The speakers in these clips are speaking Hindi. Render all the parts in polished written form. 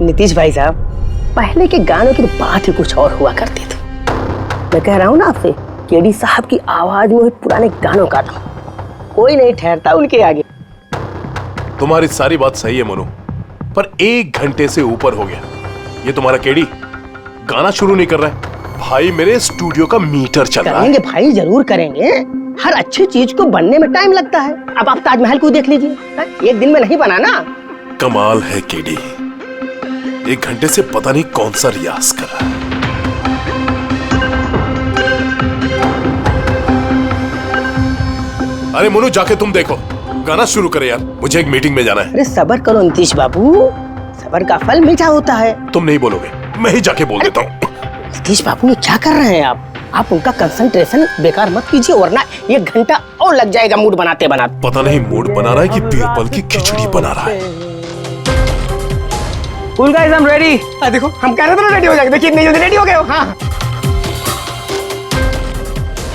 नीतीश भाई साहब, पहले के गानों की बात ही कुछ और हुआ करती थी। मैं कह रहा हूँ ना आपसे, केडी साहब की आवाज में पुराने गानों का था, कोई नहीं ठहरता उनके आगे। तुम्हारी सारी बात सही है मोनू, पर 1 घंटे से ऊपर हो गया, ये तुम्हारा केडी गाना शुरू नहीं कर रहा है। भाई मेरे स्टूडियो का मीटर चल रहा है। करेंगे भाई, जरूर करेंगे। हर अच्छी चीज को बनने में टाइम लगता है। अब आप ताजमहल को देख लीजिए, एक दिन में नहीं बना ना। कमाल है केडी, 1 घंटे से पता नहीं कौन सा रियाज कर रहा है। अरे मोनू, जाके तुम देखो, गाना शुरू करे यार, मुझे एक मीटिंग में जाना है। अरे सब्र करो नीतीश बाबू, सब्र का फल मीठा होता है। तुम नहीं बोलोगे, मैं ही जाके बोल देता हूँ। नीतीश बाबू, ये क्या कर रहे हैं आप उनका कंसंट्रेशन बेकार मत कीजिए, वरना 1 घंटा और लग जाएगा मूड बनाते बनाते। पता नहीं मूड बना रहा है कि बीरबल की खिचड़ी बना रहा है। Cool guys, I am ready. देखो, हम कह रहे थे ना रेडी हो जाएंगे, देखिए नहीं रेडी हो गए हो। हाँ,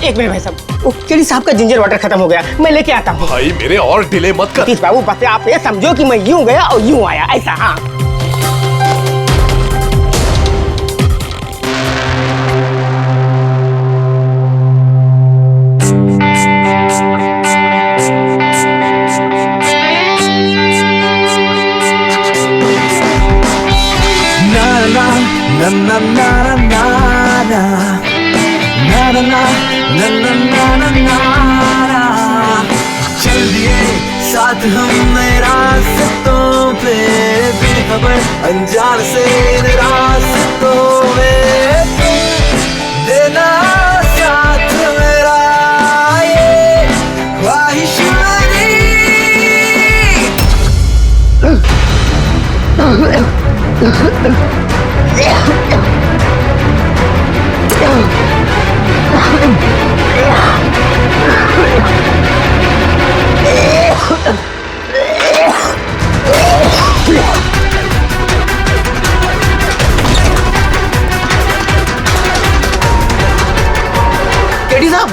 एक मिनट भाई साहब, वो केडी साहब का जिंजर वाटर खत्म हो गया, मैं लेके आता हूँ। भाई मेरे और डिले मत कर। नीतीश बाबू, बस आप ये समझो कि मैं यूं गया और यूं आया, ऐसा। हाँ, na na na na na na na na na na na na na चल दिए साथ हम नए रास्तों पे, बेखबर अनजान से रास्तों में देना साथ मेरा, ये ख्वाहिश केडी साहब,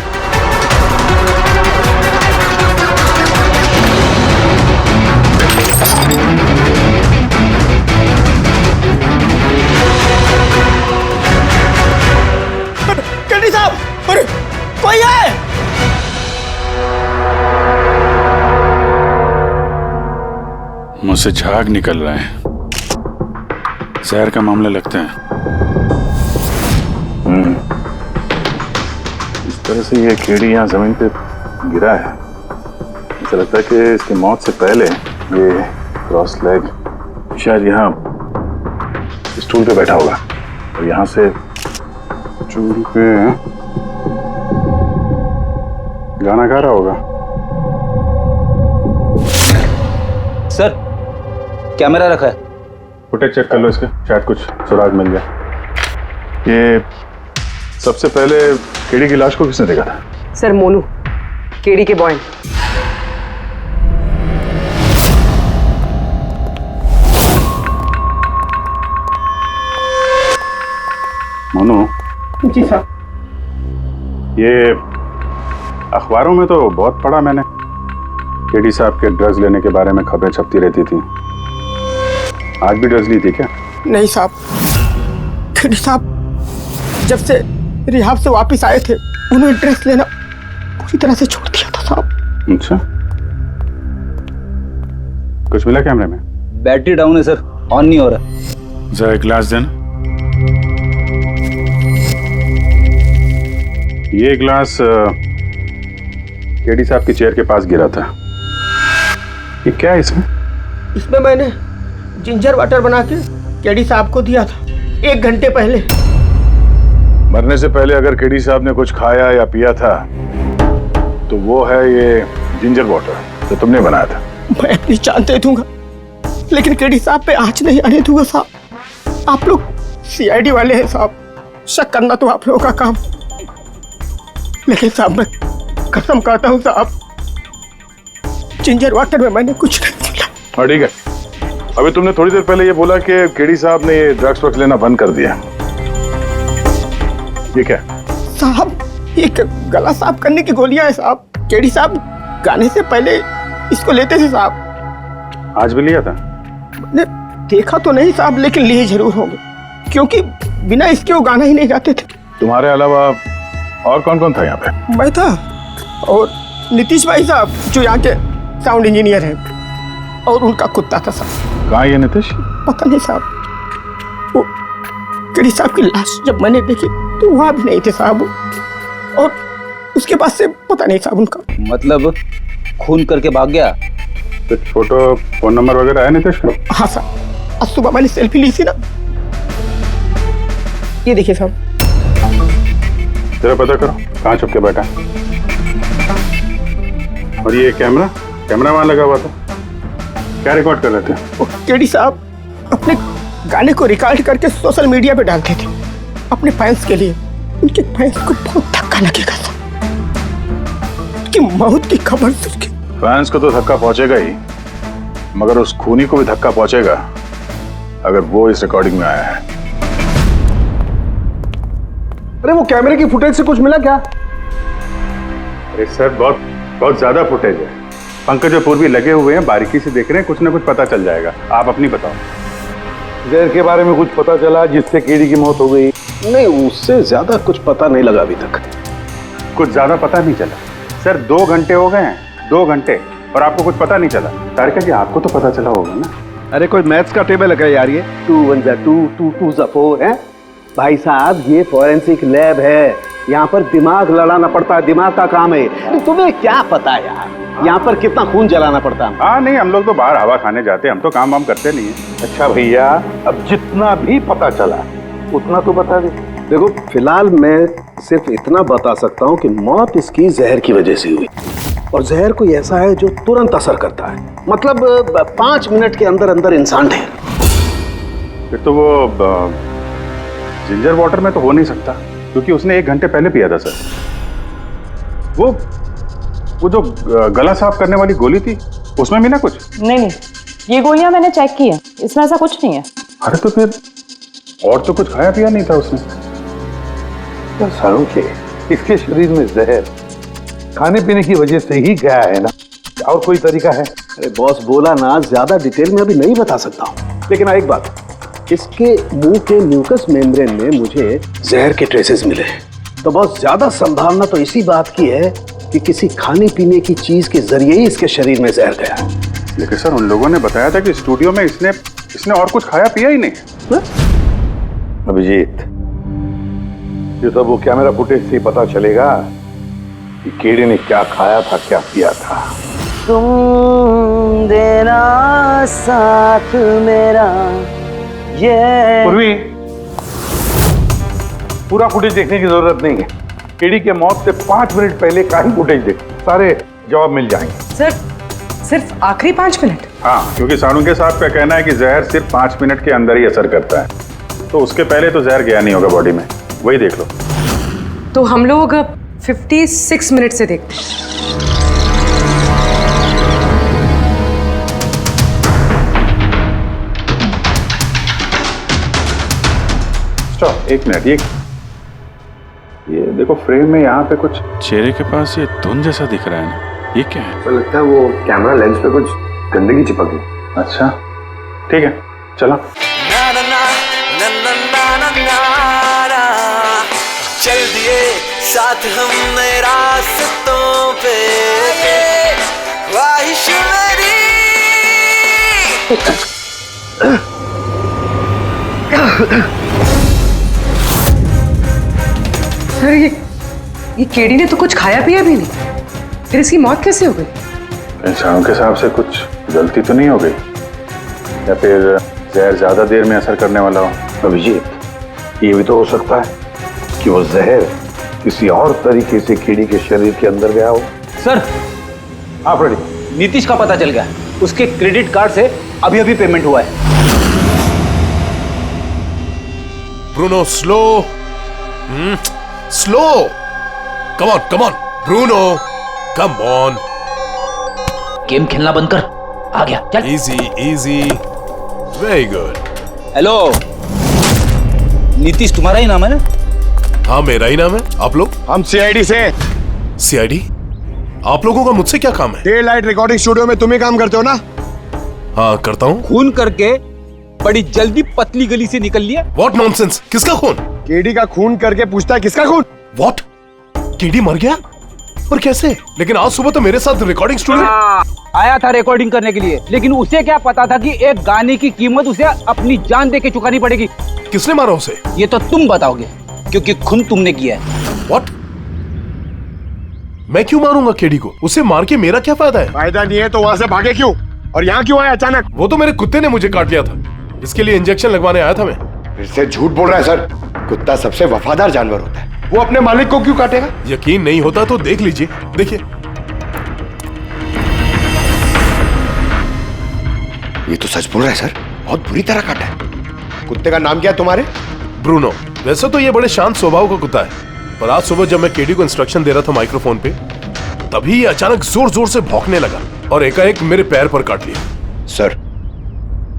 केडी साहब, अरे कोई है? मुझसे झाग निकल रहे हैं, जहर का मामला लगता है। इस तरह से ये केडी यहाँ जमीन पे गिरा है, ऐसा लगता है कि इसकी मौत से पहले ये क्रॉस लेग शायद यहाँ स्टूल पे बैठा होगा और यहाँ से स्टूल पे गाना गा रहा होगा। सर, कैमरा रखा है, फुटेज चेक कर लो इसके, शायद कुछ सुराग मिल जाए। ये सबसे पहले केडी की लाश को किसने देखा था? सर, मोनू, केडी के बॉय। मोनू, जी साहब। ये अखबारों में तो बहुत पढ़ा मैंने, केडी साहब के ड्रग्स लेने के बारे में खबरें छपती रहती थी। आज भी ड्रग्स ली थी क्या? नहीं साहब, केडी साहब जब से रिहाब से वापस आए थे, उन्होंने ड्रग्स लेना पूरी तरह से छोड़ दिया था साहब। अच्छा, कुछ मिला कैमरे में? बैटरी डाउन है सर, ऑन नहीं हो रहा। जरा एक गिलास देना। ये ग्लास केडी साहब की चेयर के पास गिरा था। ये क्या है इसमें? इसमें मैंने जिंजर वाटर बना के केडी साहब को दिया था 1 घंटे पहले। मरने से पहले अगर केडी साहब ने कुछ खाया या पिया था तो वो है ये जिंजर वाटर जो तुमने बनाया था। मैं अपनी जान दे दूंगा, लेकिन केडी साहब पे आँच नहीं आने दूंगा साहब। आप लोग CID वाले हैं साहब, शक करना तो आप लोगों का काम, लेकिन साहब मैं कसम खाता हूँ साहब, जिंजर वाटर में मैंने कुछ नहीं मिला। हाँ ठीक है, अभी तुमने थोड़ी देर पहले ये बोला कि केडी साहब ने ये ड्रग्स वग्स लेना बंद कर दिया, ये क्या? साहब, ये गला साफ करने की गोलियां है साहब। केडी साहब गाने से पहले इसको लेते थे साहब। आज भी लिया था? देखा तो नहीं साहब, लेकिन लिए जरूर होंगे, क्योंकि बिना इसके वो गाना ही नहीं गाते थे। तुम्हारे अलावा और कौन कौन था यहाँ पे? मैं था और नीतीश भाई साहब जो यहाँ के साउंड इंजीनियर हैं, और उनका कुत्ता था साहब। कहाँ है ये नीतीश? पता नहीं साहब, वो केडी साहब की लाश जब मैंने देखी तो वहाँ भी नहीं थे साहब, और उसके बाद से पता नहीं साहब उनका। मतलब खून करके भाग गया? कुछ फोटो फोन नंबर वगैरह है नीतीश का? हाँ साहब, आज सुबह मैंने सेल्फी ली थी ना, ये देखिए साहब। जरा पता करो कहाँ छुप के बैठा है। और ये कैमरा वहां लगा हुआ था, क्या रिकॉर्ड कर रहे थे? वो केडी साहब अपने गाने को रिकॉर्ड करके सोशल मीडिया पे डालते थे अपने फैंस के लिए। उनके फैंस को बहुत धक्का लगेगा साहब, उनकी मौत की खबर सुन के। फैंस को तो धक्का पहुंचेगा ही, मगर उस खूनी को भी धक्का पहुंचेगा अगर वो इस रिकॉर्डिंग में आया है। अरे वो कैमरे की फुटेज से कुछ मिला क्या? अरे सर बहुत ज्यादा फुटेज है। पंकज और पूर्वी लगे हुए हैं, बारीकी से देख रहे हैं, कुछ ना कुछ पता चल जाएगा। आप अपनी बताओ। जहर के बारे में कुछ पता चला जिससे केडी की मौत हो गई? नहीं, उससे ज्यादा कुछ पता नहीं लगा अभी तक। कुछ ज्यादा पता नहीं चला सर, 2 घंटे हो गए हैं, 2 घंटे, और आपको कुछ पता नहीं चला। तारिका जी आपको तो पता चला होगा ना? अरे कोई मैथ्स का टेबल है यार, ये 2 1 2 2 2 4 है भाई साहब। ये फॉरेंसिक लैब है, यहाँ पर दिमाग लड़ाना पड़ता है, दिमाग का काम है। अरे तुम्हें क्या पता यार, यहाँ पर कितना खून जलाना पड़ता है? हाँ नहीं, हम लोग तो बाहर हवा खाने जाते हैं, हम तो काम वाम करते नहीं है। अच्छा भैया, अब जितना भी पता चला उतना तो बता दे। देखो फिलहाल मैं सिर्फ इतना बता सकता हूँ कि मौत इसकी जहर की वजह से हुई, और जहर कोई ऐसा है जो तुरंत असर करता है, मतलब 5 मिनट के अंदर अंदर इंसान ढेर। फिर तो वो जिंजर वाटर में तो हो नहीं सकता, क्योंकि उसने 1 घंटे पहले पिया था सर। वो जो गला साफ करने वाली गोली थी उसमें भी ना कुछ? नहीं, ये गोलियां मैंने चेक की है, इसमें ऐसा कुछ नहीं है। अरे तो फिर और तो कुछ खाया पिया नहीं था उसने? सारों के इसके शरीर में जहर खाने पीने की वजह से ही गया है ना, और कोई तरीका है? अरे बॉस बोला ना, ज्यादा डिटेल में अभी नहीं बता सकता हूँ, लेकिन एक बात, इसके मुंह के म्यूकस मेम्ब्रेन में मुझे जहर के ट्रेसेस मिले हैं। तो बहुत ज्यादा संभावना तो इसी बात की है कि किसी खाने पीने की चीज के जरिए ही इसके शरीर में जहर गया। लेकिन सर उन लोगों ने बताया था कि स्टूडियो में इसने और कुछ खाया पिया ही नहीं। अभिजीत, ये तो वो कैमरा फुटेज से ही पता चलेगा कि केडी ने क्या खाया था, क्या पिया था। तुम देना साथ मेरा, ये पूर्वी, पूरा फुटेज देखने की जरूरत नहीं है। केडी के मौत से 5 मिनट पहले का ही फुटेज देख, सारे जवाब मिल जाएंगे। सर सिर्फ आखिरी 5 मिनट? हाँ, क्योंकि सारुंगे साहब का कहना है कि जहर सिर्फ 5 मिनट के अंदर ही असर करता है, तो उसके पहले तो जहर गया नहीं होगा बॉडी में। वही देख लो। तो हम लोग 56 मिनट से देखते हैं। Stop, 1 minute. ये देखो फ्रेम में यहाँ पे कुछ चेहरे के पास ये धुन जैसा दिख रहा है ना, ये क्या है? तो लगता है वो कैमरा लेंस पे कुछ गंदगी चिपक गई। अच्छा ठीक है, चलो। चल दिए साथ हम नए रास्तों पे, ख्वाहिश मेरी। सर ये केडी ने तो कुछ खाया पिया भी नहीं, फिर इसकी मौत कैसे हो गई? इंसानों के हिसाब से कुछ गलती तो नहीं हो गई, या फिर जहर ज्यादा देर में असर करने वाला हो? अभिजीत, ये भी तो हो सकता है कि वो जहर किसी और तरीके से केडी के शरीर के अंदर गया हो। सर, आप रेडी? नीतीश का पता चल गया, उसके क्रेडिट कार्ड से अभी अभी पेमेंट हुआ है। Bruno slow, slow, come on Bruno, come on. Game खेलना बंद कर, आ गया, चल। Easy, very good. Hello, Nitish तुम्हारा ही नाम है ना? हाँ मेरा ही नाम है। आप लोग? हम सीआईडी से। सीआईडी? आप लोगों का मुझसे क्या काम है? डे लाइट रिकॉर्डिंग स्टूडियो में तुम ही काम करते हो ना? हाँ करता हूँ। खून करके बड़ी जल्दी पतली गली से निकल लिया। What nonsense? किसका खून? केडी का खून करके पूछता है किसका खून? व्हाट? केडी मर गया? और कैसे? लेकिन आज सुबह तो मेरे साथ रिकॉर्डिंग स्टूडियो आया था रिकॉर्डिंग करने के लिए, लेकिन उसे क्या पता था कि एक गाने की कीमत उसे अपनी जान दे के चुकानी पड़ेगी। किसने मारा उसे? ये तो तुम बताओगे, क्योंकि खून तुमने किया है। व्हाट? मैं क्यों मारूंगा केडी को? उसे मार के मेरा क्या फायदा है? फायदा नहीं है तो वहां से भागे क्यों? और यहाँ क्यों आए अचानक? वो तो मेरे कुत्ते ने मुझे काट लिया था, इसके लिए इंजेक्शन लगवाने आया था मैं। फिर से झूठ बोल रहा है सर। कुत्ता सबसे वफादार जानवर होता है, वो अपने मालिक को क्यों काटेगा? यकीन नहीं होता तो देख लीजिए, देखिए। ये तो सच बोल रहा है सर, बहुत बुरी तरह काटा है। कुत्ते का नाम क्या है तुम्हारे? ब्रूनो। वैसे तो ये बड़े शांत स्वभाव का कुत्ता है, पर आज सुबह जब मैं केडी को इंस्ट्रक्शन दे रहा था माइक्रोफोन पे, तभी ये अचानक जोर जोर से भौंकने लगा और एकाएक मेरे पैर पर काट लिया। सर,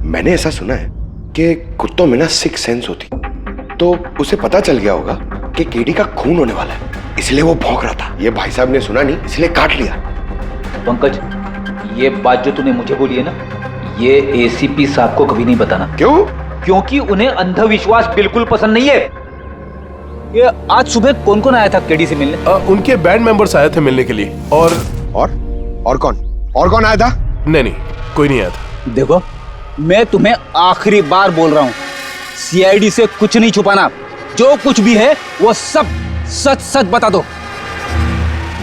मैंने ऐसा सुना है कि कुत्तों में ना सिक्स सेंस होती, तो उसे पता चल गया होगा कि केडी का खून होने वाला है, इसलिए वो भौंक रहा था। ये भाई साहब ने सुना नहीं, इसलिए काट लिया। पंकज, ये बात जो तूने मुझे बोली है ना, ये एसीपी साहब को कभी नहीं बताना। क्यों? क्योंकि उन्हें अंधविश्वास बिल्कुल पसंद नहीं है। ये आज सुबह कौन कौन आया था केडी से मिलने? उनके बैंड मेंबर्स आए थे मिलने के लिए। और कौन आया था? नहीं, कोई नहीं आया था। देखो, मैं तुम्हें आखिरी बार बोल रहा हूँ, सीआईडी से कुछ नहीं छुपाना। जो कुछ भी है वो सब सच सच बता दो।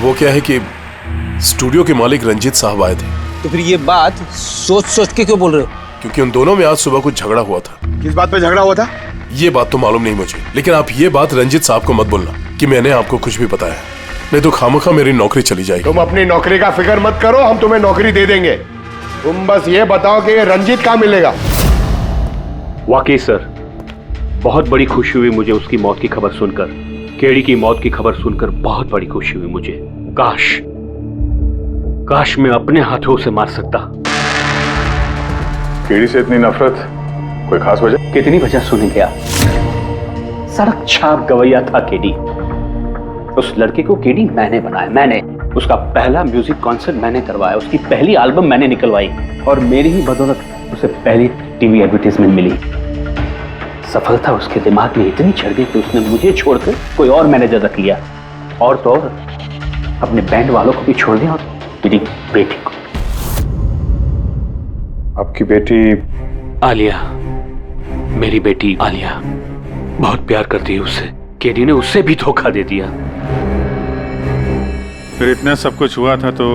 वो क्या है कि स्टूडियो के मालिक रंजीत साहब आए थे। तो फिर ये बात सोच सोच के क्यों बोल रहे हो? क्योंकि उन दोनों में आज सुबह कुछ झगड़ा हुआ था। किस बात पे झगड़ा हुआ था? ये बात तो मालूम नहीं मुझे, लेकिन आप ये बात रंजीत साहब को मत बोलना कि मैंने आपको कुछ भी बताया, नहीं तो खामखा मेरी नौकरी चली जाएगी। तुम अपनी नौकरी का फिक्र मत करो, हम तुम्हें नौकरी दे देंगे। तुम बस ये बताओ कि ये रंजीत कहाँ मिलेगा? वाकई सर, बहुत बड़ी खुशी हुई मुझे उसकी मौत की खबर सुनकर। केडी की मौत की खबर सुनकर बहुत बड़ी खुशी हुई मुझे। काश मैं अपने हाथों उसे मार सकता। केडी से इतनी नफरत, कोई खास वजह? कितनी वजह सुनेंगे आप? सड़क छाप गवैया था केडी। उस लड़के को केडी मैंने बनाया, मैंने। उसका पहला म्यूजिक कॉन्सर्ट मैंने करवाया, उसकी पहली एल्बम मैंने निकलवाई, और मेरी ही बदौलत उसे पहली टीवी एडवर्टाइजमेंट मिली। सफलता उसके दिमाग में इतनी चढ़ गई कि उसने मुझे छोड़कर कोई और मैनेजर रख लिया, और तो और अपने बैंड वालों को भी छोड़ दिया, और मेरी बेटी को। आपकी बेटी आलिया, मेरी बेटी आलिया बहुत प्यार करती है उससे। केडी ने उससे भी धोखा दे दिया। फिर इतना सब कुछ हुआ था तो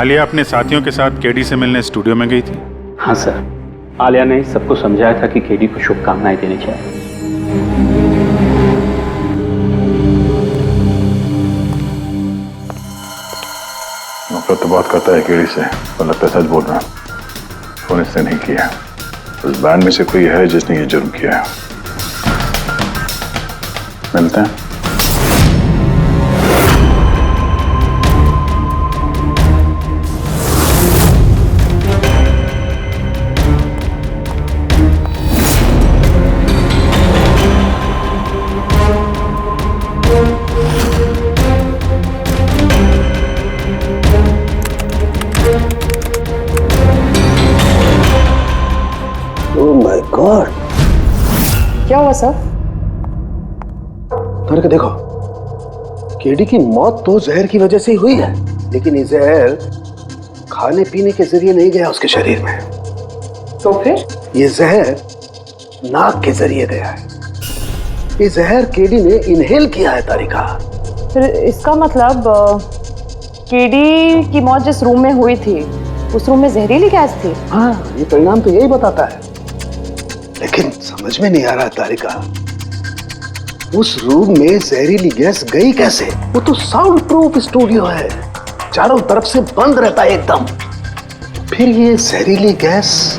आलिया अपने साथियों के साथ केडी से मिलने स्टूडियो में गई थी? हाँ सर, आलिया ने सबको समझाया था कि केडी को शुभकामनाएं देनी चाहिए। नफरत तो बहुत करता है केडी से, पर लगता है सच बोल रहा है। फोन इससे नहीं किया, उस बैंड में से कोई है जिसने ये जुर्म किया है। मिलते हैं। क्या हुआ सर? करके देखो, केडी की मौत तो जहर की वजह से ही हुई है, लेकिन ये जहर खाने पीने के जरिए नहीं गया उसके शरीर में। तो फिर? ये जहर नाक के जरिए गया है। ये जहर केडी ने इनहेल किया है तारिका। फिर इसका मतलब केडी की मौत जिस रूम में हुई थी, उस रूम में जहरीली गैस थी? हाँ, ये परिणाम तो यही बताता है, लेकिन समझ में नहीं आ रहा तारिका, उस रूम में जहरीली गैस गई कैसे? वो तो साउंड प्रूफ स्टूडियो है, चारों तरफ से बंद रहता है एकदम। फिर ये जहरीली गैस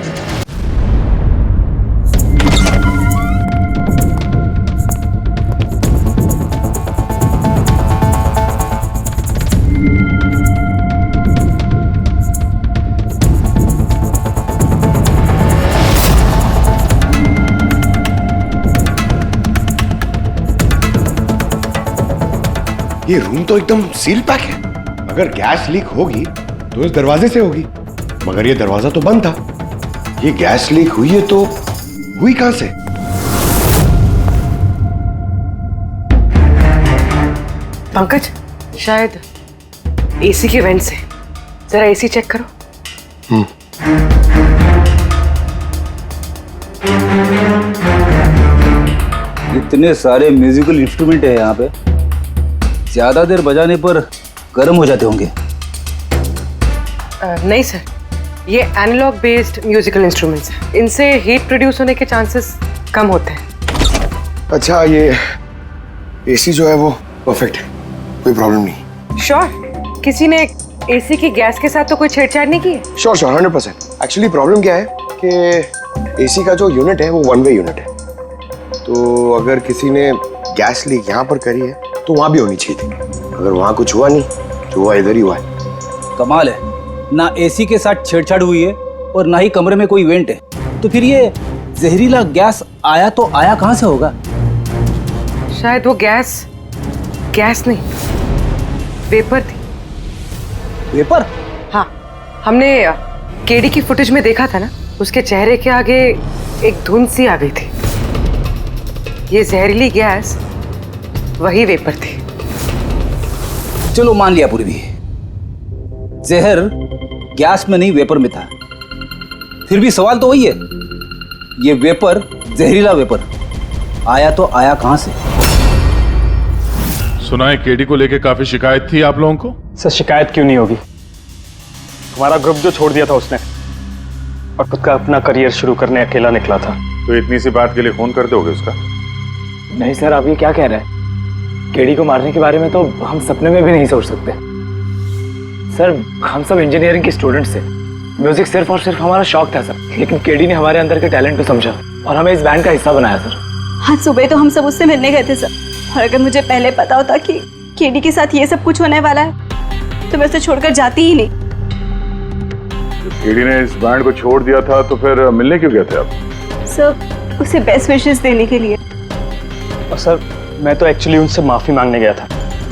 ये रूम तो एकदम सील पैक है। अगर गैस लीक होगी तो इस दरवाजे से होगी, मगर ये दरवाजा तो बंद था। ये गैस लीक हुई है तो हुई कहां से? पंकज, शायद एसी के वेंट से। जरा एसी चेक करो। इतने सारे म्यूजिकल इंस्ट्रूमेंट है यहाँ पे, ज्यादा देर बजाने पर गर्म हो जाते होंगे। नहीं सर, ये एनालॉग बेस्ड म्यूजिकल इंस्ट्रूमेंट्स हैं। इनसे हीट प्रोड्यूस होने के चांसेस कम होते हैं। अच्छा, ये एसी जो है वो परफेक्ट है, कोई प्रॉब्लम नहीं? श्योर। किसी ने एसी की गैस के साथ तो कोई छेड़छाड़ नहीं की है? श्योर 100%। एक्चुअली प्रॉब्लम क्या है कि एसी का जो यूनिट है वो वन वे यूनिट है, तो अगर किसी ने गैस लीक यहाँ पर करी है तो वहां भी होनी चाहिए थी। अगर वहां कुछ हुआ नहीं, जो हुआ इधर ही हुआ है। कमाल है, ना एसी के साथ छेड़छाड़ हुई है और ना ही कमरे में कोई वेंट है, तो फिर ये जहरीला गैस आया तो आया कहां से होगा? शायद वो गैस नहीं, वेपर थी। वेपर? हाँ, हमने केडी की फुटेज में देखा था ना, उसके चेहरे के आगे एक धुंध सी आ गई थी। ये जहरीली गैस वही वेपर थी। चलो मान लिया पूरी भी, जहर गैस में नहीं वेपर में था। फिर भी सवाल तो वही है, ये वेपर, जहरीला वेपर आया तो आया कहां से? सुना है केडी को लेके काफी शिकायत थी आप लोगों को? सर शिकायत क्यों नहीं होगी, हमारा ग्रुप जो छोड़ दिया था उसने और खुद का अपना करियर शुरू करने अकेला निकला था। तो इतनी सी बात के लिए खून कर दोगे उसका? नहीं सर, आप ये क्या कह रहे हैं? केडी को मारने के बारे में तो हम सपने में भी नहीं सोच सकते। सर हम सब इंजीनियरिंग के स्टूडेंट्स थे, म्यूजिक सिर्फ और सिर्फ हमारा शौक था सर, लेकिन केडी ने हमारे अंदर के टैलेंट को समझा और हमें इस बैंड का हिस्सा बनाया सर। आज सुबह तो हम सब उससे मिलने गए थे सर, और अगर मुझे पहले पता होता कि केडी के साथ ये सब कुछ होने वाला है तो मैं उसे छोड़कर जाती ही नहीं। केडी ने इस बैंड को छोड़ दिया था तो फिर मिलने क्यों गए थे आप? सर उसे बेस्ट विशेस देने के लिए। और सर मैं तो एक्चुअली उनसे माफी मांगने गया था।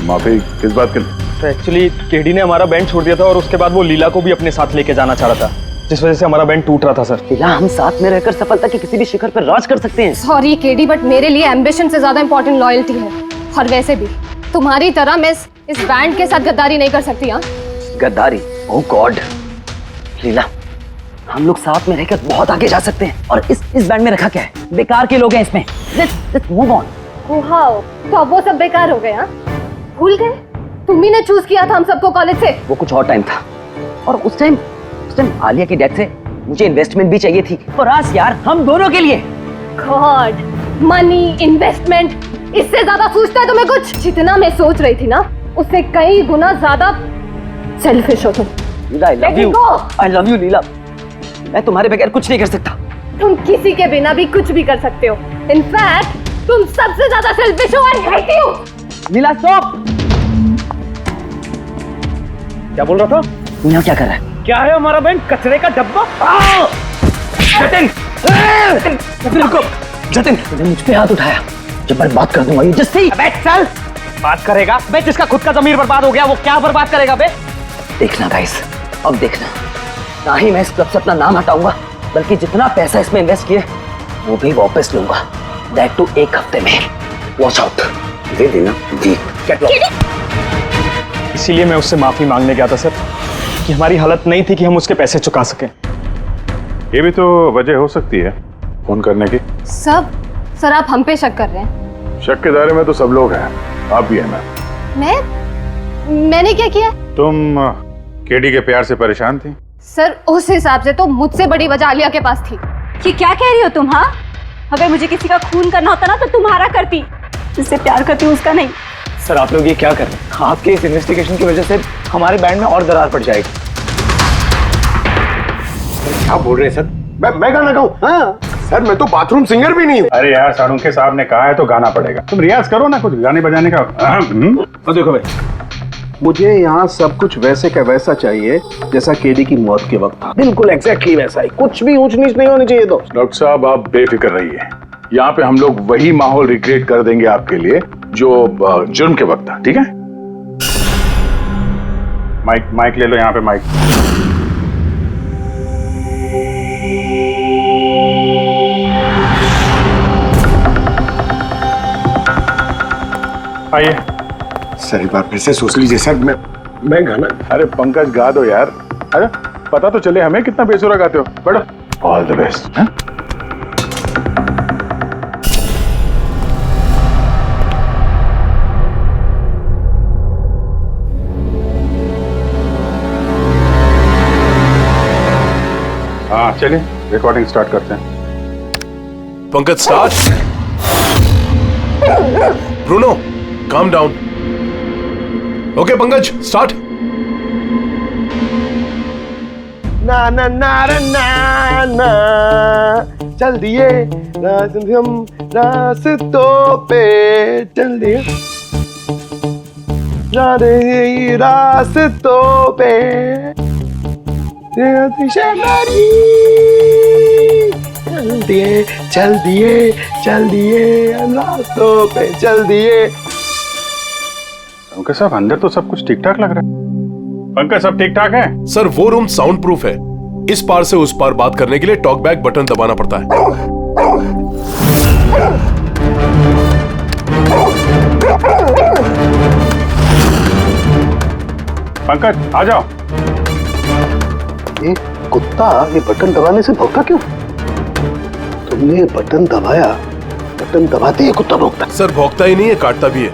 माफी किस बात के लिए? तो एक्चुअली केडी ने हमारा बैंड छोड़ दिया था और उसके बाद वो लीला को भी अपने साथ लेके जाना चाह रहा था, जिस वजह से हमारा बैंड टूट रहा था सर। लीला, हम साथ में रहकर सफलता के किसी भी शिखर पर राज कर सकते हैं। सॉरी केडी, बट मेरे लिए एम्बिशन से ज्यादा इंपॉर्टेंट लॉयल्टी है। और वैसे भी तुम्हारी तरह मैं इस बैंड के साथ गद्दारी नहीं कर सकती। हाँ, गद्दारी? ओह गॉड लीला, हम लोग साथ में रहकर बहुत आगे जा सकते हैं। और इस बैंड में रखा क्या है? बेकार के लोग हैं इसमें। Let's move on. वाओ, तो अब वो सब बेकार हो गए? हाँ, भूल गए? तुम्ही ने चूज किया था हम सबको कॉलेज से। वो कुछ और टाइम था, और उस टाइम आलिया की डेथ से मुझे इन्वेस्टमेंट भी चाहिए थी, और आज यार हम दोनों के लिए। गॉड, मनी, इन्वेस्टमेंट, इससे ज्यादा सोचता है तुम्हें कुछ? जितना मैं सोच रही थी ना, उससे कई गुना ज्यादा सेल्फिश हो तुम। लीला, I love you लीला, मैं तुम्हारे बगैर कुछ नहीं कर सकता। तुम किसी के बिना भी कुछ भी कर सकते हो। इनफैक्ट तुम सबसे ज्यादा सेल्फिश हो। I hate you। Leela stop. क्या बोल रहा था? यहाँ क्या कर रहा है? क्या है हमारा बैंड? कचरे का डब्बा? जतिन रुको, जतिन तूने मुझ पे हाथ उठाया, जब मैं बात कर दूंगा ये जस्सी। अबे चल, बात करेगा बे? जिसका खुद का ज़मीर बर्बाद हो गया वो क्या बर्बाद करेगा बे? देखना गाइस, अब देखना, ना ही मैं इस क्लब से अपना नाम हटाऊंगा, बल्कि जितना पैसा इसमें इन्वेस्ट किए वो भी वापस लूंगा, दैट टू 1 हफ्ते में। Watch out. दे देना जी। इसीलिए मैं उससे माफी मांगने गया था सर, कि हमारी हालत नहीं थी कि हम उसके पैसे चुका सकें। ये भी तो वजह हो सकती है फोन करने की। सर आप हम पे शक कर रहे हैं? शक के दायरे में तो सब लोग हैं, आप भी है ना। मैंने क्या किया? तुम केडी के प्यार से परेशान थी? सर उस हिसाब से तो मुझसे बड़ी वजह आलिया के पास थी। ये क्या कह रही हो तुम? हाँ, अगर मुझे किसी का खून करना होता ना तो तुम्हारा करती, जिससे प्यार करती हूँ उसका नहीं। सर आप लोग ये क्या कर रहे हैं? आपके इस इन्वेस्टिगेशन की वजह से हमारे बैंड में और दरार पड़ जाएगी। क्या बोल रहे हैं सर? मैं गाना गाऊं? हाँ सर, मैं तो बाथरूम सिंगर भी नहीं हूँ। अरे यार, सारुंखे साहब ने कहा है तो गाना पड़ेगा, तुम रियाज करो ना कुछ गाने बजाने का। और देखो भाई, मुझे यहाँ सब कुछ वैसे का वैसा चाहिए जैसा केडी की मौत के वक्त था, बिल्कुल एग्जैक्टली वैसा ही, कुछ भी ऊंच नीच नहीं होनी चाहिए। तो डॉक्टर साहब आप बेफिक्र रहिए, यहाँ पे हम लोग वही माहौल रिक्रिएट कर देंगे आपके लिए जो जुर्म के वक्त था, ठीक है? माइक ले लो, यहाँ पे माइक। आइए सर एक बार फिर से सोच लीजिए सर। मैं गाना। अरे पंकज गा दो यार। अरे पता तो चले हमें कितना बेसुरा गाते हो। बैठो। All the best. हाँ चलिए रिकॉर्डिंग स्टार्ट करते हैं। Pankaj start. Bruno calm down. Okay Pankaj start. ना ना ना ना ना चल दिए हम रास्तों पे चल दिए रास्तों पे चल दिए रास्तों पे चल दिए। पंकज साहब अंदर तो सब कुछ ठीक ठाक लग रहा है। पंकज सब ठीक ठाक है? सर वो रूम साउंड प्रूफ है। इस पार से उस पार बात करने के लिए टॉक बैक बटन दबाना पड़ता है। पंकज आ जाओ। ये कुत्ता ये बटन दबाने से भौंकता क्यों? तुमने ये बटन दबाया, बटन दबाते ही कुत्ता भौंकता। सर भौंकता ही नहीं है, काटता भी है।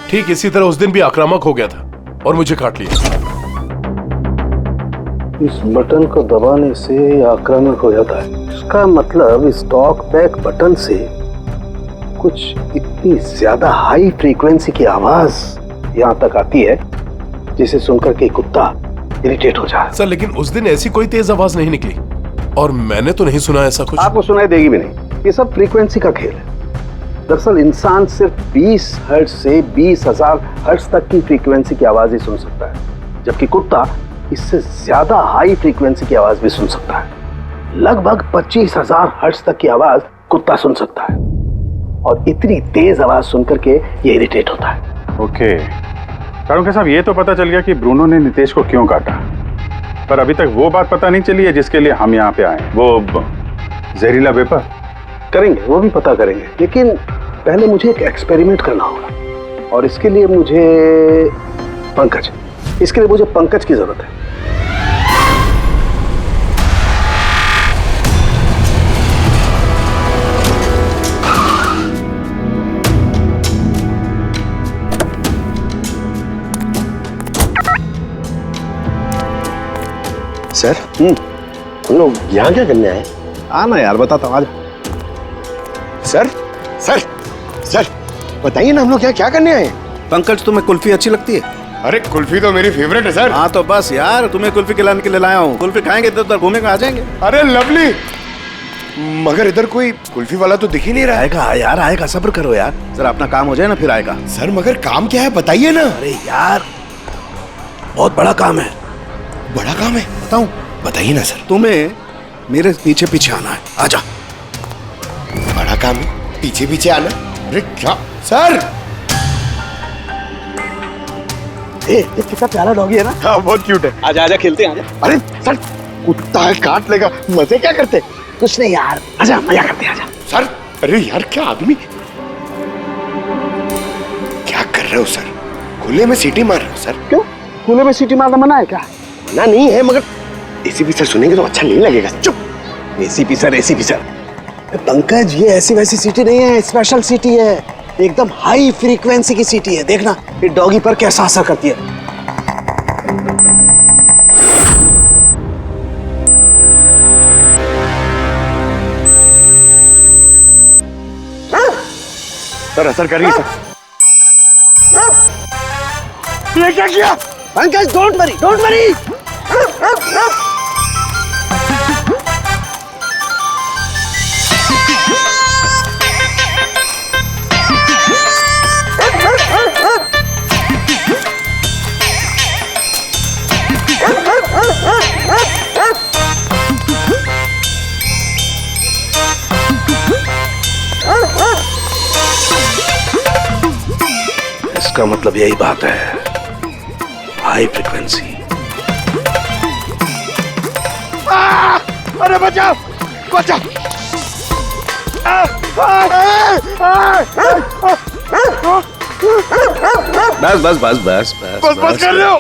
ठीक इसी तरह उस दिन भी आक्रामक हो गया था और मुझे काट लिया। इस बटन को दबाने से आक्रामक हो जाता है। इसका मतलब इस टॉक बैक बटन से कुछ इतनी ज्यादा हाई फ्रीक्वेंसी की आवाज यहाँ तक आती है जिसे सुनकर के कुत्ता इरिटेट हो जाए। सर लेकिन उस दिन ऐसी कोई तेज आवाज नहीं निकली और मैंने तो नहीं सुना ऐसा कुछ। आपको सुनाई देगी भी नहीं। ये सब फ्रीक्वेंसी का खेल है। दरअसल इंसान सिर्फ 20 हर्ट्ज से 20,000 हर्ट्ज तक की फ्रीक्वेंसी की आवाज ही सुन सकता है, जबकि कुत्ता इससे ज्यादा हाई फ्रीक्वेंसी की आवाज भी सुन सकता है। लगभग 25,000 हर्ट्ज तक की आवाज कुत्ता सुन सकता है और इतनी तेज आवाज सुनकर के ये इरिटेट होता है। ओके कारुंके साहब, ये तो पता चल गया कि ब्रूनो ने नितेश को क्यों काटा, पर अभी तक वो बात पता नहीं चली है जिसके लिए हम यहाँ पे आए। वो जहरीला वेपर करेंगे, वो भी पता करेंगे, लेकिन पहले मुझे एक एक्सपेरिमेंट करना होगा और इसके लिए मुझे पंकज की जरूरत है। सर हम लोग यहाँ क्या करने आए? आना यार, बताता हूँ। आज सर सर सर बताइए ना, हम लोग क्या करने आए? पंकज तुम्हें कुल्फी अच्छी लगती है? अरे कुल्फी तो मेरी फेवरेट है सर। हाँ तो बस यार, तुम्हें कुल्फी खिलाने के लिए लाया हूँ। कुल्फी खाएंगे तो उधर घूमेंगे, आ जाएंगे। अरे लवली, मगर इधर कोई कुल्फी वाला तो दिख ही नहीं रहा है। आएगा यार, आएगा, सब्र करो यार, जरा अपना काम हो जाए ना फिर आएगा। सर मगर काम क्या है बताइए ना। अरे यार बहुत बड़ा काम है। बड़ा काम है? बताऊं? बताइए ना सर। तुम्हें मेरे पीछे पीछे आना है, आजा। बड़ा काम है, पीछे पीछे आना? अरे क्या सर? कितना प्यारा डॉगी है ना। हाँ बहुत क्यूट है। आजा आजा, खेलते हैं, आजा। अरे सर कुत्ता है, काट लेगा। मजे क्या करते? कुछ नहीं यार, आजा मजा करते हैं, आजा। सर अरे यार क्या आदमी, क्या कर रहे हो सर? खुले में सीटी मार रहे हो सर? क्यों खुले में सीटी मारना मना है क्या? मना नहीं है, मगर एसीपी सर सुनेंगे तो अच्छा नहीं लगेगा। चुप। एसीपी सर पंकज, ये ऐसी वैसी सीटी नहीं है, स्पेशल सीटी है, एकदम हाई फ्रीक्वेंसी की सीटी है। देखना ये डॉगी पर कैसा असर करती है। सर असर कर रही है सर। ये क्या किया? Pankaj don't worry. इसका मतलब यही बात है, हाई फ्रीक्वेंसी। अरे बचाओ बचाओ। बस बस बस बस बस बस कर रहे हो,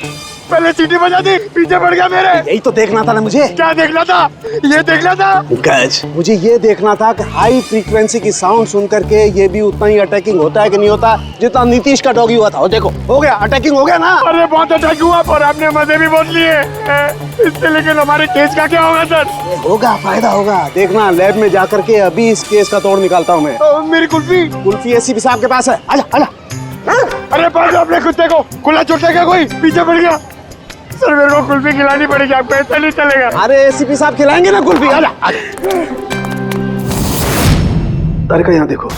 पहले सीटी बजा दी, पीछे पड़ गया मेरे। यही तो देखना था ना मुझे। क्या देखना था? ये देखना था पंकज, मुझे ये देखना था कि हाई फ्रीक्वेंसी की साउंड सुन करके ये भी उतना ही अटैकिंग होता है कि नहीं होता जितना नीतीश का डॉगी हुआ था। और देखो हो गया, अटैकिंग हो गया ना। अरे बहुत अटैक हुआ पर आपने मजे भी बहुत लिए इससे, लेकिन हमारे केस का क्या होगा सर? होगा, फायदा होगा, देखना लैब में जाकर के अभी इस केस का तोड़ निकालता हूँ मैं। मेरी कुल्फी कुल्फी एसीपी साहब के पास है, आजा आजा। अरे पास अपने कुत्ते को, खुला छोटा क्या कोई पीछे पड़ गया। सर मेरे को कुल्फी खिलानी पड़ेगी, आपको ऐसा नहीं चलेगा। अरे एसीपी साहब खिलाएंगे ना कुल्फी, आजा आजा। तारिका यहाँ देखो,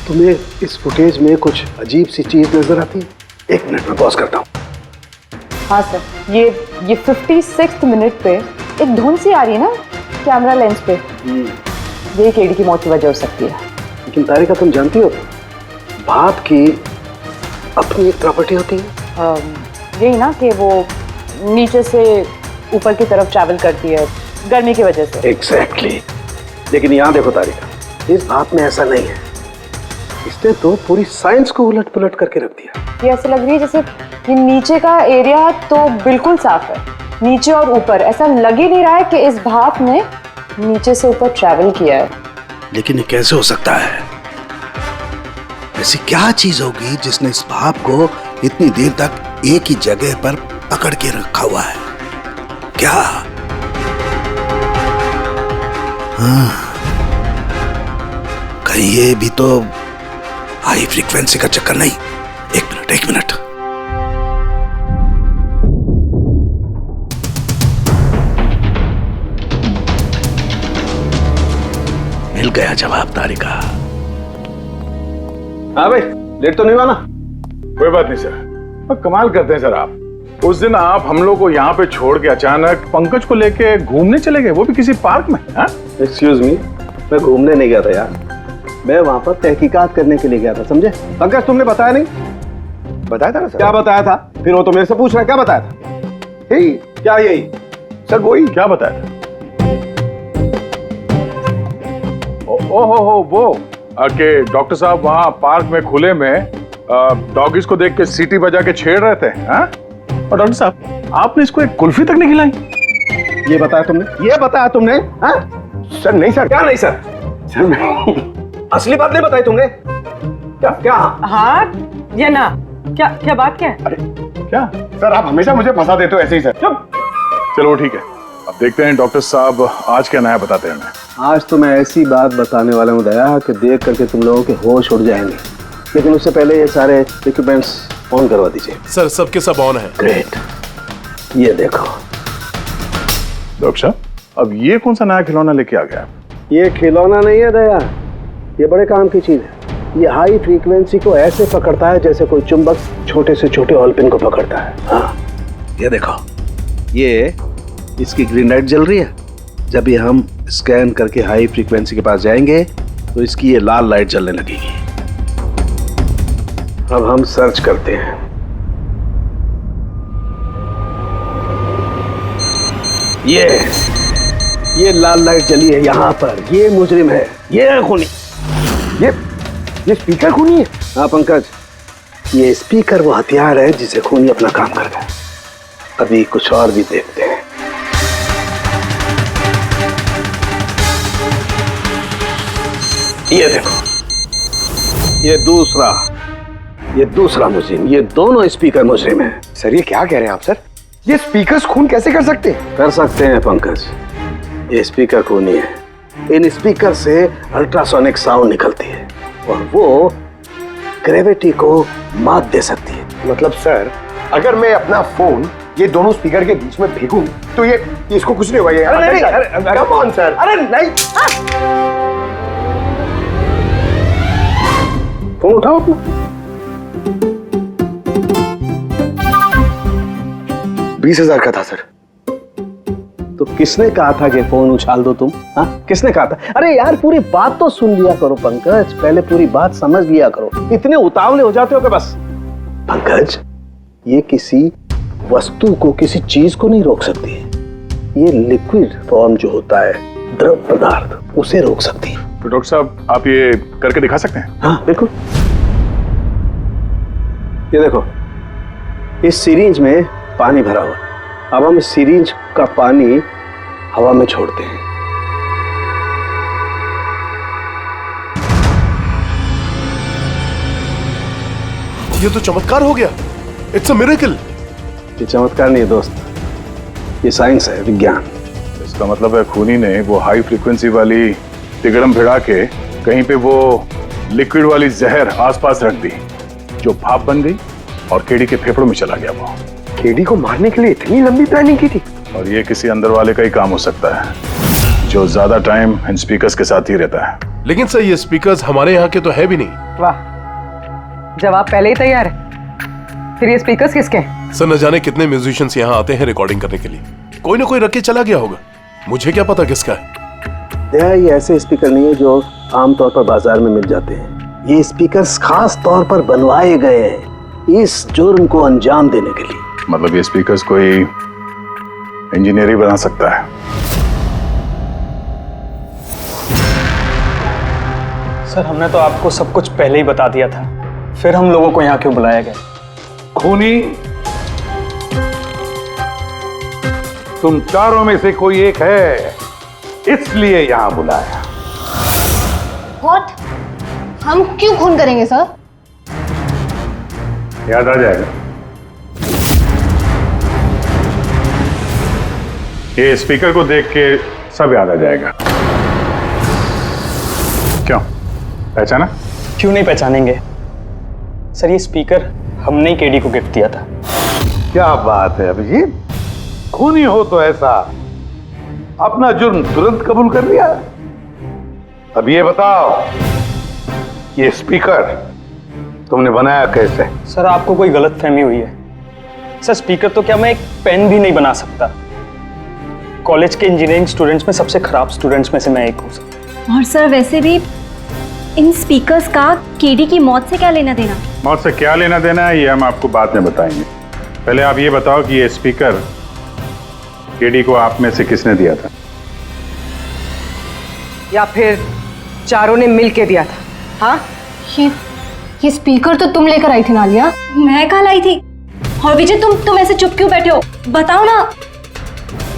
तुम्हें इस फुटेज में कुछ अजीब सी चीज नजर आती है? 1 मिनट में पॉज करता हूँ। हाँ सर, ये 56 मिनट पे एक धुन सी आ रही है ना कैमरा लेंस पे, ये केडी की मौत की वजह हो सकती है। लेकिन तारिका तुम जानती हो भाप की अपनी एक प्रॉपर्टी होती है। यही ना कि वो नीचे से ऊपर की तरफ ट्रैवल करती है गर्मी की वजह से। एग्जैक्टली। लेकिन यहाँ देखो तारिका, इस भाप में ऐसा नहीं है। इसने तो पूरी साइंस को उलट पुलट करके रख दिया। ये ऐसे लग रही है जैसे ये नीचे का एरिया तो बिल्कुल साफ है, नीचे और ऊपर ऐसा लग ही नहीं रहा है कि इस भाप ने नीचे से ऊपर ट्रैवल किया है। लेकिन ये कैसे हो सकता है? ऐसी क्या चीज होगी जिसने इस भाप को इतनी देर तक एक ही जगह पर पकड़ के रखा हुआ है? क्या? हाँ, कहीं ये भी तो हाई फ्रीक्वेंसी का चक्कर नहीं? 1 मिनट। मिल गया जवाब तारिका। हाँ भाई, लेट तो नहीं हुआ ना? कोई बात नहीं सर, कमाल करते हैं सर आप। उस दिन आप हम लोग को यहाँ पे छोड़ के अचानक पंकज को लेके घूमने चले गए, वो भी किसी पार्क में। एक्सक्यूज मी, मैं घूमने नहीं गया था यार, मैं वहां पर तहकीकात करने के लिए गया था, समझे? पंकज तुमने बताया नहीं? बताया था ना सर। क्या बताया था? फिर वो तो मेरे से पूछ रहा है क्या बताया था? यही। क्या यही? सर वही। क्या बताया था? ओ वो कि डॉक्टर साहब वहाँ पार्क में खुले में डॉगीज को देख के सीटी बजा के छेड़ रहे थे। और डॉक्टर साहब आपने इसको एक कुल्फी तक नहीं खिलाई। ये बताया तुमने? ये बताया तुमने? सर नहीं सर। क्या नहीं सर? सर मैं असली बात नहीं बताई तुमने? क्या? हाँ या ना? क्या बात क्या है? अरे क्या सर, आप हमेशा मुझे फंसा देते हो ऐसे ही सर। चलो ठीक है, अब देखते हैं डॉक्टर साहब आज क्या नया बताते हैं हमें। आज तो मैं ऐसी बात बताने वाला हूँ दया कि देख करके तुम लोगों के होश उड़ जाएंगे, लेकिन उससे पहले ये सारे इक्विपमेंट्स ऑन करवा दीजिए। सर सबके सब ऑन है। ग्रेट। ये देखो डॉक्टर साहब, अब ये कौन सा नया खिलौना लेके आ गया? ये खिलौना नहीं है दया, ये बड़े काम की चीज है। ये हाई फ्रीक्वेंसी को ऐसे पकड़ता है जैसे कोई चुंबक छोटे से छोटे ऑलपिन को पकड़ता है। हाँ, ये देखो, ये इसकी ग्रीन लाइट जल रही है। जब भी हम स्कैन करके हाई फ्रीक्वेंसी के पास जाएंगे तो इसकी ये लाल लाइट जलने लगेगी। अब हम सर्च करते हैं। ये लाल लाइट जली है यहाँ पर, ये मुजरिम है, ये है खूनी। ये स्पीकर खूनी है? हाँ पंकज, ये स्पीकर वो हथियार है जिसे खूनी अपना काम कर गया। अभी कुछ और भी देखते हैं। ये देखो, ये दूसरा मुजरिम, ये दोनों स्पीकर मुजरिम हैं। सर ये क्या कह रहे हैं आप सर? ये स्पीकर्स खून कैसे कर सकते हैं? कर सकते हैं पंकज, ये स्पीकर खूनी है। इन स्पीकर से अल्ट्रासोनिक साउंड निकलती है और वो ग्रेविटी को मात दे सकती है। मतलब सर, अगर मैं अपना फोन ये दोनों स्पीकर के बीच में फेंकूं तो ये इसको कुछ नहीं होगा। ये अरे नहीं, कम ऑन सर। अरे नहीं, फोन उठाओ अपना। 20,000 का था सर। तो किसने कहा था कि फोन उछाल दो तुम? हाँ, किसने कहा था? अरे यार पूरी बात तो सुन लिया करो पंकज, पहले पूरी बात समझ लिया करो। इतने उतावले हो जाते हो कि बस। पंकज, ये किसी वस्तु को, किसी चीज को नहीं रोक सकती है। ये लिक्विड फॉर्म जो होता है, द्रव पदार्थ, उसे रोक सकती है। तो डॉक्टर साहब आप ये करके दिखा सकते हैं? हाँ बिल्कुल। ये देखो, इस सिरिंज में पानी भरा हुआ, अब हम इस सिरिंज का पानी हवा में छोड़ते हैं। ये तो चमत्कार हो गया। It's a miracle. ये चमत्कार नहीं है दोस्त, ये साइंस है, विज्ञान। इसका मतलब है खूनी ने वो हाई फ्रीक्वेंसी वाली तिगड़म भिड़ा के कहीं पे वो लिक्विड वाली जहर आसपास रख दी, जो भाप बन गई और केडी के फेफड़ों में चला गया। वो केडी को मारने के लिए इतनी लंबी प्लानिंग की थी। और ये किसी अंदर वाले का ही काम हो सकता है, जो ज्यादा टाइम इन स्पीकर्स के साथ ही रहता है। लेकिन सर ये स्पीकर्स हमारे यहाँ के तो है भी नहीं। वाह, जवाब पहले ही तैयार है। फिर ये स्पीकर्स किसके हैं? सर न जाने कितने म्यूजिशियंस यहाँ आते हैं रिकॉर्डिंग करने के लिए, कोई ना कोई रख के चला गया होगा। मुझे क्या पता किसका है। ये ऐसे स्पीकर नहीं है जो आमतौर पर बाजार में मिल जाते हैं। ये स्पीकर्स खास तौर पर बनवाए गए हैं इस जुर्म को अंजाम देने के लिए। मतलब ये स्पीकर्स कोई इंजीनियर ही बना सकता है। सर हमने तो आपको सब कुछ पहले ही बता दिया था, फिर हम लोगों को यहाँ क्यों बुलाया गया? खूनी तुम चारों में से कोई एक है, इसलिए यहां बुलाया। व्हाट? हम क्यों खून करेंगे सर? याद आ जाएगा। ये स्पीकर को देख के सब याद आ जाएगा। क्यों, पहचाना? क्यों नहीं पहचानेंगे सर, ये स्पीकर हमने ही केडी को गिफ्ट दिया था। क्या बात है अभिजीत, खूनी हो तो ऐसा अपना जुर्म तुरंत कबूल कर लिया। अब ये बताओ, ये स्पीकर तुमने बनाया कैसे? सर आपको कोई गलतफहमी हुई है। सर स्पीकर तो क्या मैं एक पेन भी नहीं बना सकता। कॉलेज के इंजीनियरिंग स्टूडेंट्स में सबसे खराब स्टूडेंट्स में से मैं एक हूँ सर। और सर वैसे भी इन स्पीकर्स का केडी की मौत से क्या लेना देना? मौत से क्या लेना देना है ये हम आपको बाद में बताएंगे। पहले आप ये बताओ कि ये स्पीकर केडी को आप में से किसने दिया था? या फिर चारों ने मिल के दिया था? हाँ, ये स्पीकर तो तुम लेकर आई थी ना आलिया। मैं कहाँ लाई थी? और विजय तुम ऐसे चुप क्यों बैठे हो, बताओ ना।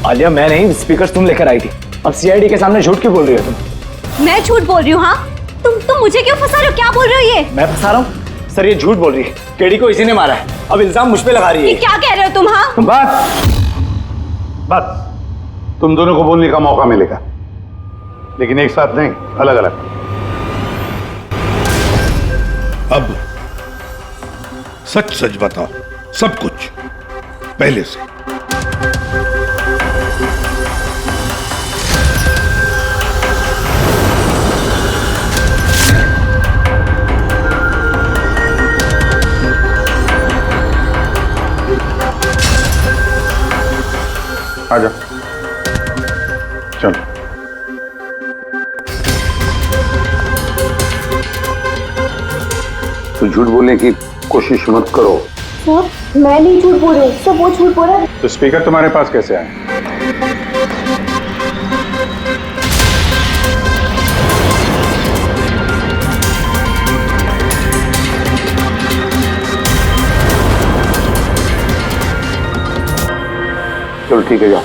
आलिया मैं नहीं, स्पीकर तुम लेकर आई थी। अब सीआईडी के सामने झूठ क्यों बोल रही हो तुम? मैं झूठ बोल रही हूँ? हाँ, तुम मुझे क्यों फंसा रहे हो? क्या बोल रहे हो ये? मैं फंसा रहा हूँ? सर ये झूठ बोल रही है, केडी को इसी ने मारा है। अब इल्जाम मुझ पे लगा रही है। ये क्या कह रहे हो तुम? हाँ बस तुम दोनों को बोलने का मौका मिलेगा, लेकिन एक साथ नहीं, अलग अलग। अब सच सच बताओ, सब कुछ पहले से। आजा, चलो। तो झूठ बोलने की कोशिश मत करो। सर मैं नहीं झूठ बोल रही हूँ, सब वो झूठ बोल रहा है। तो स्पीकर तुम्हारे पास कैसे आए? चलो ठीक है, जाओ।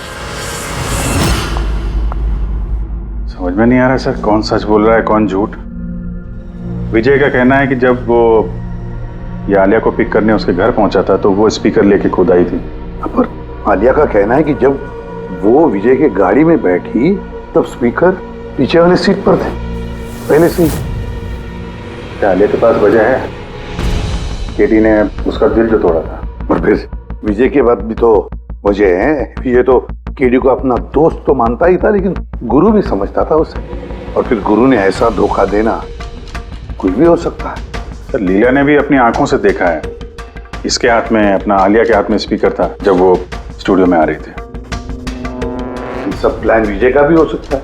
समझ में नहीं आ रहा सर, कौन सच बोल रहा है कौन झूठ। विजय का कहना है कि जब वो ये आलिया को पिक करने उसके घर पहुंचा था तो वो स्पीकर लेके खुद आई थी। पर आलिया का कहना है कि जब वो विजय के गाड़ी में बैठी तब स्पीकर पीछे वाले सीट पर थे पहले से। क्या आलिया के पास वजह है? केडी ने उसका दिल जो तोड़ा था। और फिर विजय के बाद भी तो वजह है। ये तो केडी को अपना दोस्त तो मानता ही था, लेकिन गुरु भी समझता था उसे। और फिर गुरु ने ऐसा धोखा देना, कुछ भी हो सकता है। सर लीला ने भी अपनी आंखों से देखा है, इसके हाथ में, अपना आलिया के हाथ में स्पीकर था जब वो स्टूडियो में आ रही थी। ये सब प्लान विजय का भी हो सकता है,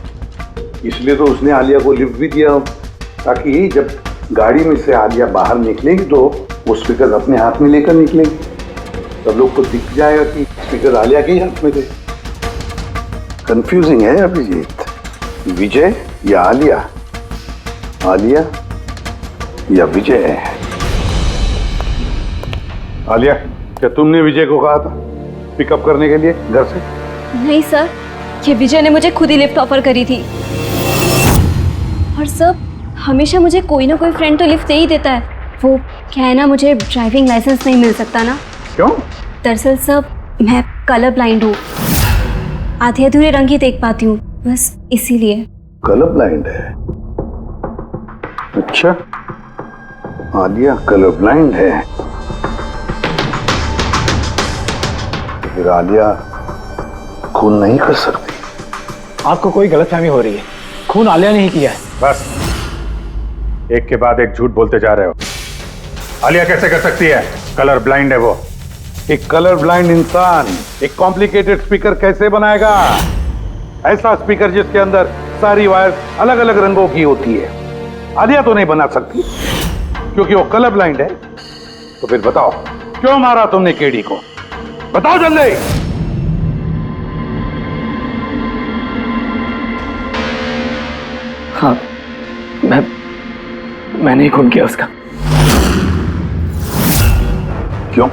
इसलिए तो उसने आलिया को लिफ्ट भी दिया, ताकि जब गाड़ी में से आलिया बाहर निकलेगी तो वो स्पीकर अपने हाथ में लेकर निकलेगी, सब लोग को दिख जाएगा कि स्पीकर आलिया के ही हाथ में थे। कंफ्यूजिंग है अभिजीत, विजय या आलिया, आलिया या विजय। आलिया, क्या तुमने विजय को कहा था पिकअप करने के लिए घर से? नहीं सर, ये विजय ने मुझे खुद ही लिफ्ट ऑफर करी थी। और सर, हमेशा मुझे कोई ना कोई फ्रेंड तो लिफ्ट दे ही देता है। वो क्या है ना, मुझे ड्राइविंग लाइसेंस नहीं मिल सकता ना। क्यों? दरअसल सर, मैं कलर ब्लाइंड हूँ, आधे अधूरे रंग ही देख पाती हूँ, बस इसीलिए। कलर ब्लाइंड है? अच्छा, आलिया कलर ब्लाइंड है। तो फिर आलिया खून नहीं कर सकती। आपको कोई गलतफहमी हो रही है, खून आलिया ने ही किया है। बस, एक के बाद एक झूठ बोलते जा रहे हो। आलिया कैसे कर सकती है? कलर ब्लाइंड है वो। एक कलर ब्लाइंड इंसान एक कॉम्प्लिकेटेड स्पीकर कैसे बनाएगा? ऐसा स्पीकर जिसके अंदर सारी वायर अलग अलग रंगों की होती है। आलिया तो नहीं बना सकती क्योंकि वो कलर ब्लाइंड है। तो फिर बताओ, क्यों मारा तुमने केडी को? बताओ जल्दी। हाँ, मैंने ही खून किया उसका। क्यों?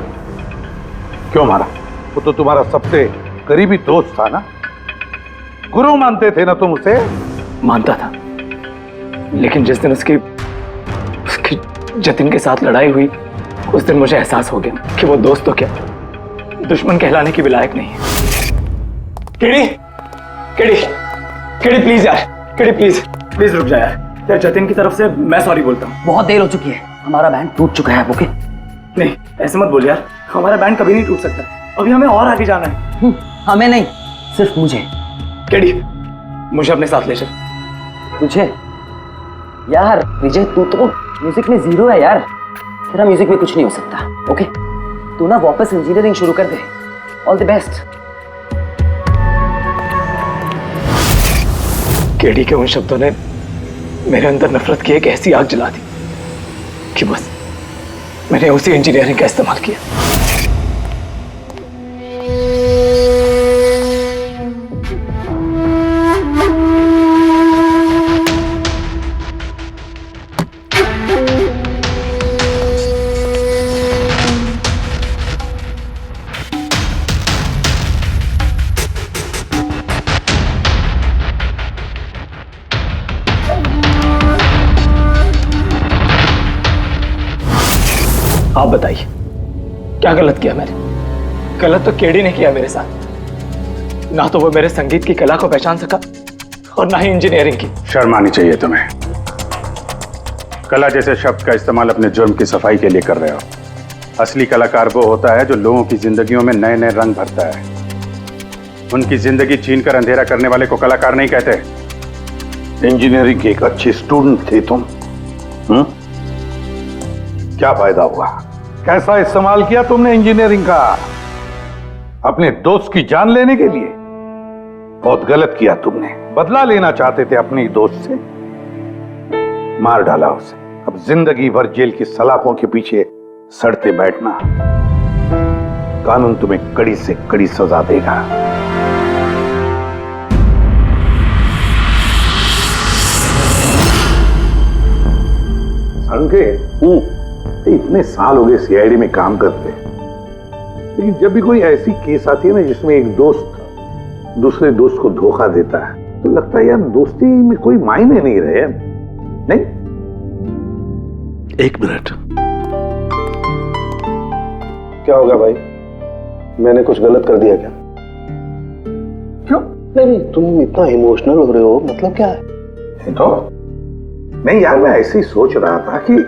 क्यों मारा? वो तो तुम्हारा सबसे करीबी दोस्त था ना, गुरु मानते थे ना तुम उसे? मानता था, लेकिन जिस दिन उसकी जतिन के साथ लड़ाई हुई, उस दिन मुझे एहसास हो गया कि वो दोस्त तो क्या, दुश्मन कहलाने की भी लायक नहीं है। केडी, केडी, केडी प्लीज यार, केडी प्लीज रुक जा यार। जतिन की तरफ से मैं सॉरी बोलता हूँ। बहुत देर हो चुकी है, हमारा बैंड टूट चुका है। ओके? नहीं, ऐसे मत बोल यार, हमारा बैंड कभी नहीं टूट सकता। अभी हमें और आगे जाना है। हमें नहीं, सिर्फ मुझे। केडी, मुझे अपने साथ ले चल। तुझे? यार विजय, तू तो म्यूजिक में जीरो है यार, तेरा म्यूजिक में कुछ नहीं हो सकता। ओके? तू ना वापस इंजीनियरिंग शुरू कर दे। All the best. केडी के उन शब्दों ने मेरे अंदर नफरत की एक ऐसी आग जला दी कि बस मैंने उसी इंजीनियरिंग का इस्तेमाल किया। आप बताइए, क्या गलत किया मैंने? गलत तो केडी ने किया मेरे साथ। ना तो वो मेरे संगीत की कला को पहचान सका और ना ही इंजीनियरिंग की। शर्म आनी चाहिए तुम्हें। कला जैसे शब्द का इस्तेमाल अपने जुर्म की सफाई के लिए कर रहे हो। असली कलाकार वो होता है जो लोगों की जिंदगियों में नए नए रंग भरता है। उनकी जिंदगी छीनकर अंधेरा करने वाले को कलाकार नहीं कहते। इंजीनियरिंग के एक अच्छे स्टूडेंट थे तुम। क्या फायदा हुआ? कैसा इस्तेमाल किया तुमने इंजीनियरिंग का? अपने दोस्त की जान लेने के लिए? बहुत गलत किया तुमने। बदला लेना चाहते थे अपने दोस्त से, मार डाला उसे। अब जिंदगी भर जेल की सलाखों के पीछे सड़ते बैठना। कानून तुम्हें कड़ी से कड़ी सजा देगा। इतने साल हो गए सीआईडी में काम करते, लेकिन जब भी कोई ऐसी केस आती है ना जिसमें एक दोस्त दूसरे दोस्त को धोखा देता है, तो लगता है यार दोस्ती में कोई मायने नहीं रहे। नहीं? एक मिनट। क्या होगा भाई? मैंने कुछ गलत कर दिया क्या? क्यों? नहीं, तुम इतना इमोशनल हो रहे हो, मतलब क्या है? तो नहीं यार, मैं ऐसे ही सोच रहा था कि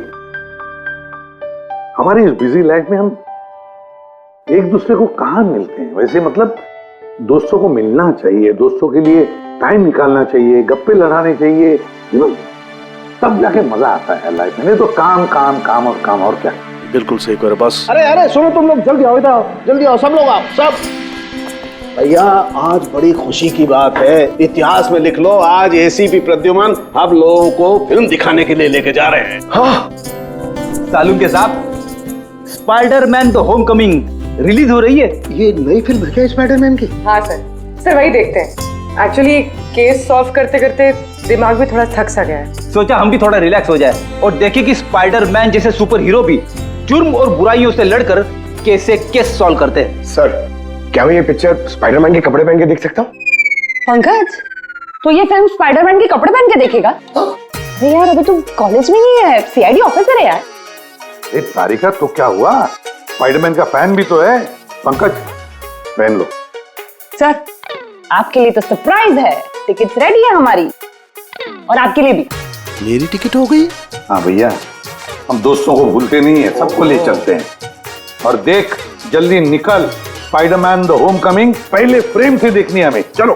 हमारी इस बिजी लाइफ में हम एक दूसरे को कहां मिलते हैं। वैसे मतलब दोस्तों को मिलना चाहिए, दोस्तों के लिए टाइम निकालना चाहिए, गप्पे लड़ाने चाहिए, तब जाके मजा आता है लाइफ में। नहीं तो काम काम काम और काम, और क्या। बिल्कुल सही करो बस। अरे सुनो तुम लोग, जल्दी आओ, इधर आओ, जल्दी आओ, सब लोग आओ, सब। भैया आज बड़ी खुशी की बात है, इतिहास में लिख लो, आज एसीपी प्रद्युमन आप लोगों को फिल्म दिखाने के लिए लेके जा रहे हैं। हाँ सालून के साथ स्पाइडरमैन द होमकमिंग रिलीज हो रही है। ये नई फिल्म है क्या स्पाइडरमैन की? हाँ सर वही देखते हैं। एक्चुअली केस सॉल्व करते करते दिमाग में थोड़ा थक सा गया है। सोचा हम भी थोड़ा रिलैक्स हो जाए और देखें कि स्पाइडरमैन जैसे सुपर हीरो भी जुर्म और बुराइयों से लड़कर केस से केस सॉल्व करते हैं। सर, क्या मैं ये पिक्चर स्पाइडरमैन के कपड़े पहन के देख सकता हूँ? पंकज, तो ये फिल्म स्पाइडरमैन के कपड़े पहन के देखेगा? अरे यार, अभी तू कॉलेज में नहीं है, सीआईडी ऑफिसर है यार। तारिका, तो क्या हुआ? स्पाइडरमैन का फैन भी तो है। पंकज, पहन लो। सर, आपके लिए तो सरप्राइज है। टिकट्स रेडी है हमारी, और आपके लिए भी। मेरी टिकट हो गई? हाँ भैया, हम दोस्तों को भूलते नहीं है, सबको ले चलते हैं। और देख, जल्दी निकल, स्पाइडरमैन द होम कमिंग पहले फ्रेम से देखनी है हमें। चलो।